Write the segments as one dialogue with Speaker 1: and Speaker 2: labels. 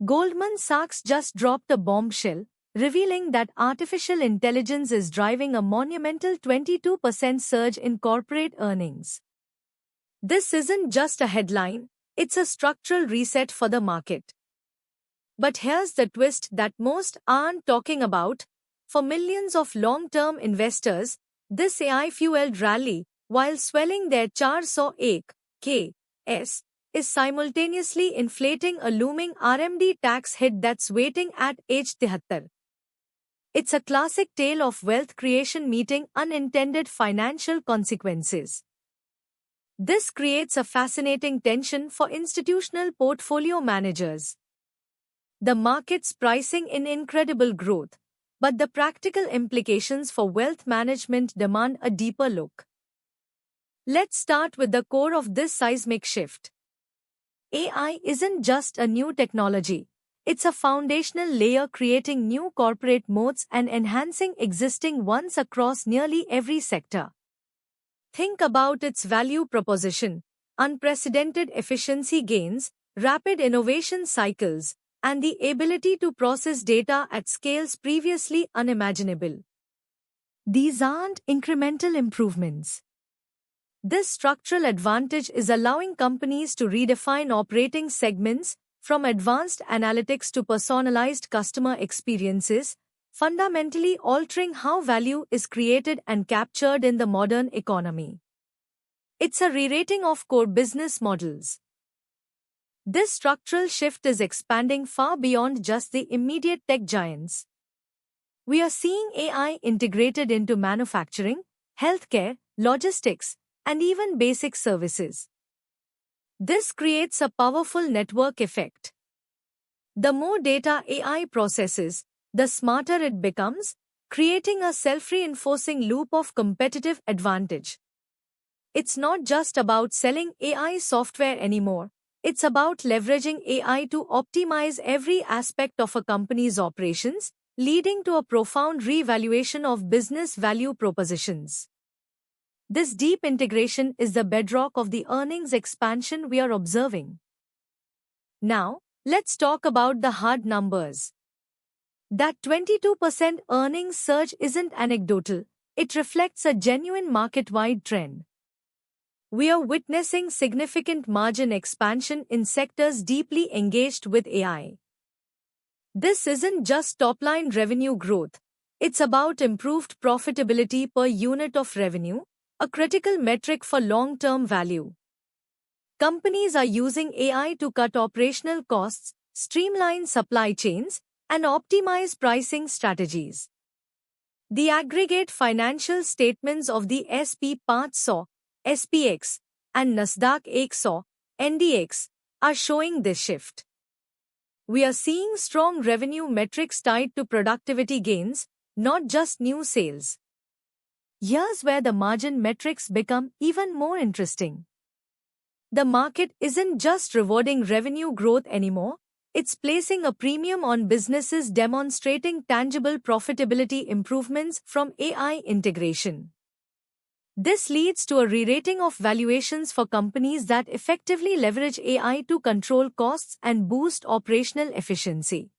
Speaker 1: Goldman Sachs just dropped a bombshell, revealing that artificial intelligence is driving a monumental 22% surge in corporate earnings. This isn't just a headline, it's a structural reset for the market. But here's the twist that most aren't talking about. For millions of long-term investors, this AI-fueled rally, while swelling their 401(k)s, is simultaneously inflating a looming RMD tax hit that's waiting at age 73. It's a classic tale of wealth creation meeting unintended financial consequences. This creates a fascinating tension for institutional portfolio managers. The market's pricing in incredible growth, but the practical implications for wealth management demand a deeper look. Let's start with the core of this seismic shift. AI isn't just a new technology, it's a foundational layer creating new corporate moats and enhancing existing ones across nearly every sector. Think about its value proposition: unprecedented efficiency gains, rapid innovation cycles, and the ability to process data at scales previously unimaginable. These aren't incremental improvements. This structural advantage is allowing companies to redefine operating segments, from advanced analytics to personalized customer experiences, fundamentally altering how value is created and captured in the modern economy. It's a re-rating of core business models. This structural shift is expanding far beyond just the immediate tech giants. We are seeing AI integrated into manufacturing, healthcare, logistics, and even basic services. This creates a powerful network effect. The more data AI processes, the smarter it becomes, creating a self-reinforcing loop of competitive advantage. It's not just about selling AI software anymore. It's about leveraging AI to optimize every aspect of a company's operations, leading to a profound reevaluation of business value propositions. This deep integration is the bedrock of the earnings expansion we are observing. Now, let's talk about the hard numbers. That 22% earnings surge isn't anecdotal, it reflects a genuine market-wide trend. We are witnessing significant margin expansion in sectors deeply engaged with AI. This isn't just top-line revenue growth, it's about improved profitability per unit of revenue, a critical metric for long-term value. Companies are using AI to cut operational costs, streamline supply chains, and optimize pricing strategies. The aggregate financial statements of the SP 500, SPX, and Nasdaq 100, NDX, are showing this shift. We are seeing strong revenue metrics tied to productivity gains, not just new sales. Here's where the margin metrics become even more interesting. The market isn't just rewarding revenue growth anymore, it's placing a premium on businesses demonstrating tangible profitability improvements from AI integration. This leads to a re-rating of valuations for companies that effectively leverage AI to control costs and boost operational efficiency.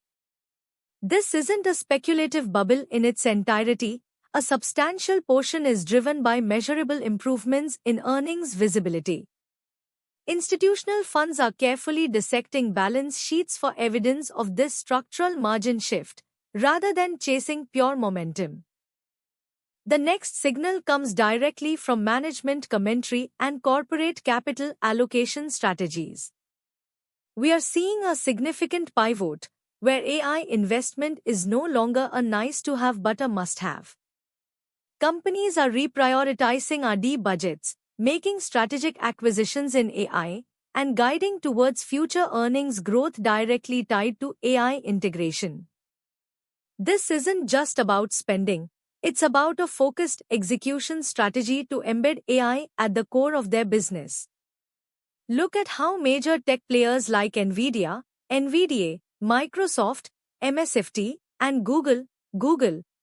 Speaker 1: This isn't a speculative bubble in its entirety. A substantial portion is driven by measurable improvements in earnings visibility. Institutional funds are carefully dissecting balance sheets for evidence of this structural margin shift, rather than chasing pure momentum. The next signal comes directly from management commentary and corporate capital allocation strategies. We are seeing a significant pivot, where AI investment is no longer a nice-to-have but a must-have. Companies are reprioritizing R&D budgets, making strategic acquisitions in AI, and guiding towards future earnings growth directly tied to AI integration. This isn't just about spending. It's about a focused execution strategy to embed AI at the core of their business. Look at how major tech players like NVIDIA, NVDA, Microsoft, MSFT, and Google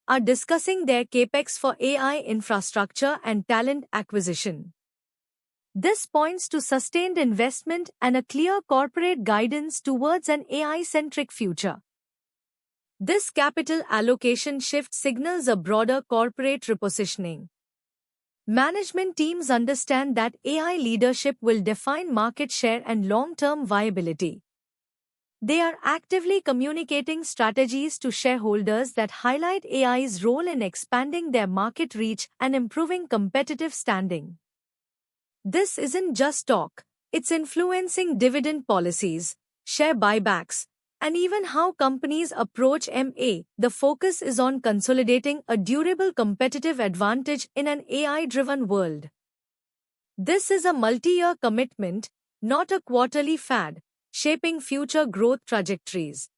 Speaker 1: are discussing their capex for AI infrastructure and talent acquisition. This points to sustained investment and a clear corporate guidance towards an AI-centric future. This capital allocation shift signals a broader corporate repositioning. Management teams understand that AI leadership will define market share and long-term viability. They are actively communicating strategies to shareholders that highlight AI's role in expanding their market reach and improving competitive standing. This isn't just talk, it's influencing dividend policies, share buybacks, and even how companies approach M&A. The focus is on consolidating a durable competitive advantage in an AI-driven world. This is a multi-year commitment, not a quarterly fad, shaping future growth trajectories.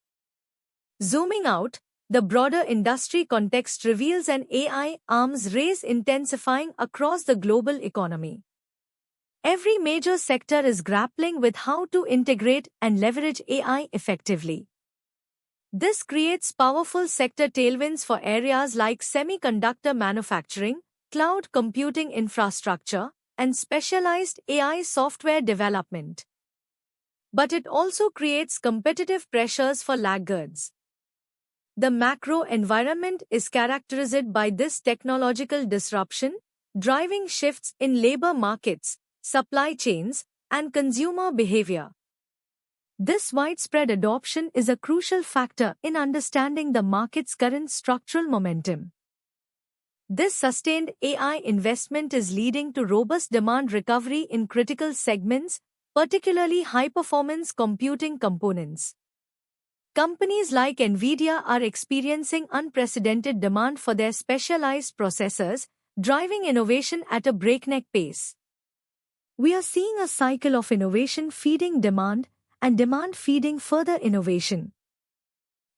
Speaker 1: Zooming out, the broader industry context reveals an AI arms race intensifying across the global economy. Every major sector is grappling with how to integrate and leverage AI effectively. This creates powerful sector tailwinds for areas like semiconductor manufacturing, cloud computing infrastructure, and specialized AI software development. But it also creates competitive pressures for laggards. The macro environment is characterized by this technological disruption, driving shifts in labor markets, supply chains, and consumer behavior. This widespread adoption is a crucial factor in understanding the market's current structural momentum. This sustained AI investment is leading to robust demand recovery in critical segments, particularly high-performance computing components. Companies like NVIDIA are experiencing unprecedented demand for their specialized processors, driving innovation at a breakneck pace. We are seeing a cycle of innovation feeding demand and demand feeding further innovation.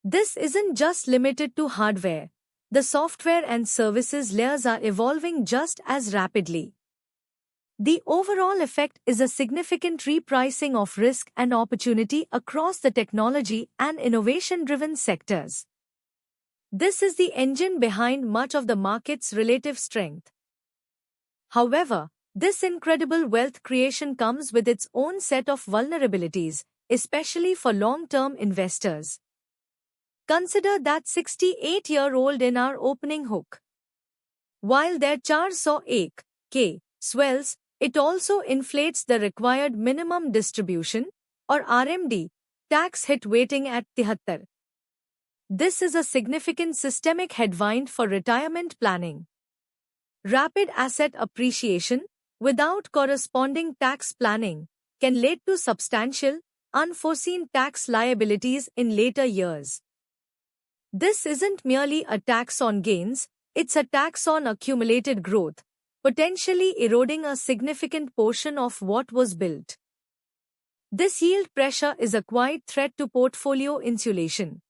Speaker 1: This isn't just limited to hardware. The software and services layers are evolving just as rapidly. The overall effect is a significant repricing of risk and opportunity across the technology and innovation-driven sectors. This is the engine behind much of the market's relative strength. However, this incredible wealth creation comes with its own set of vulnerabilities, especially for long-term investors. Consider that 68-year-old in our opening hook. While their 401k swells, it also inflates the required minimum distribution, or RMD, tax hit waiting at 73. This is a significant systemic headwind for retirement planning. Rapid asset appreciation, without corresponding tax planning, can lead to substantial, unforeseen tax liabilities in later years. This isn't merely a tax on gains, it's a tax on accumulated growth, potentially eroding a significant portion of what was built. This yield pressure is a quiet threat to portfolio insulation.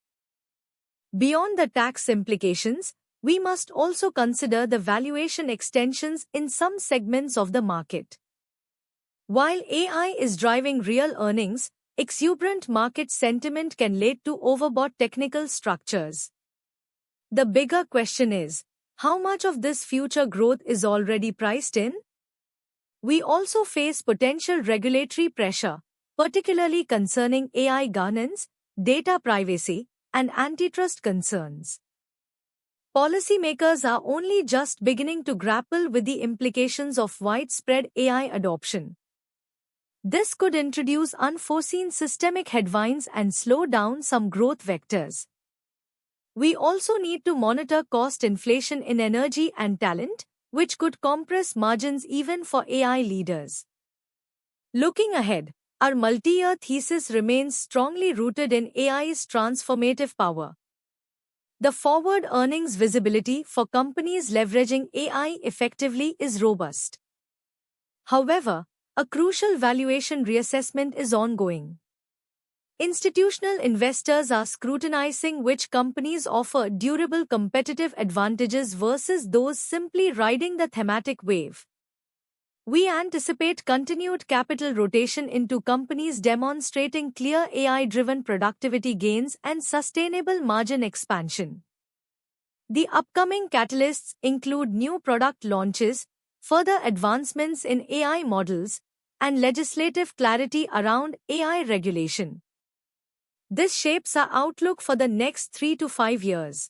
Speaker 1: Beyond the tax implications, we must also consider the valuation extensions in some segments of the market. While AI is driving real earnings, exuberant market sentiment can lead to overbought technical structures. The bigger question is, how much of this future growth is already priced in? We also face potential regulatory pressure, particularly concerning AI governance, data privacy, and antitrust concerns. Policymakers are only just beginning to grapple with the implications of widespread AI adoption. This could introduce unforeseen systemic headwinds and slow down some growth vectors. We also need to monitor cost inflation in energy and talent, which could compress margins even for AI leaders. Looking ahead, our multi-year thesis remains strongly rooted in AI's transformative power. The forward earnings visibility for companies leveraging AI effectively is robust. However, a crucial valuation reassessment is ongoing. Institutional investors are scrutinizing which companies offer durable competitive advantages versus those simply riding the thematic wave. We anticipate continued capital rotation into companies demonstrating clear AI-driven productivity gains and sustainable margin expansion. The upcoming catalysts include new product launches, further advancements in AI models, and legislative clarity around AI regulation. This shapes our outlook for the next 3 to 5 years.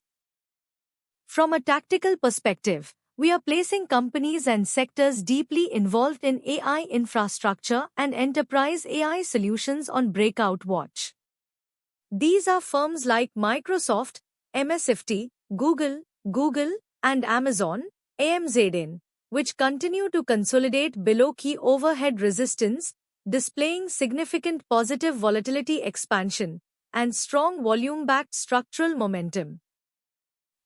Speaker 1: From a tactical perspective, we are placing companies and sectors deeply involved in AI infrastructure and enterprise AI solutions on breakout watch. These are firms like Microsoft, MSFT, Google, and Amazon, AMZN, which continue to consolidate below key overhead resistance, displaying significant positive volatility expansion and strong volume-backed structural momentum.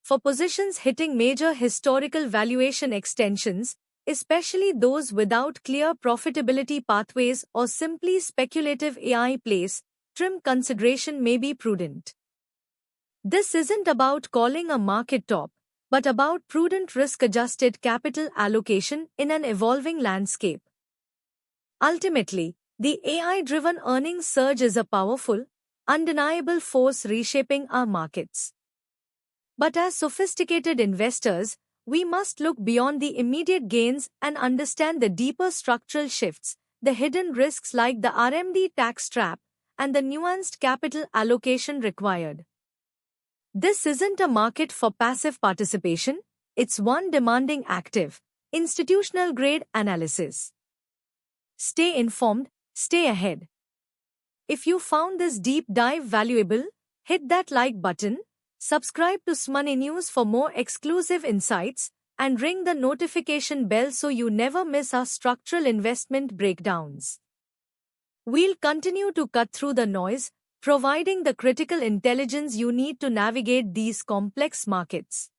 Speaker 1: For positions hitting major historical valuation extensions, especially those without clear profitability pathways or simply speculative AI plays, trim consideration may be prudent. This isn't about calling a market top, but about prudent risk-adjusted capital allocation in an evolving landscape. Ultimately, the AI-driven earnings surge is a powerful, undeniable force reshaping our markets. But as sophisticated investors, we must look beyond the immediate gains and understand the deeper structural shifts, the hidden risks like the RMD tax trap, and the nuanced capital allocation required. This isn't a market for passive participation, it's one demanding active, institutional-grade analysis. Stay informed, stay ahead. If you found this deep dive valuable, hit that like button, subscribe to SMoney News for more exclusive insights, and ring the notification bell so you never miss our structural investment breakdowns. We'll continue to cut through the noise, providing the critical intelligence you need to navigate these complex markets.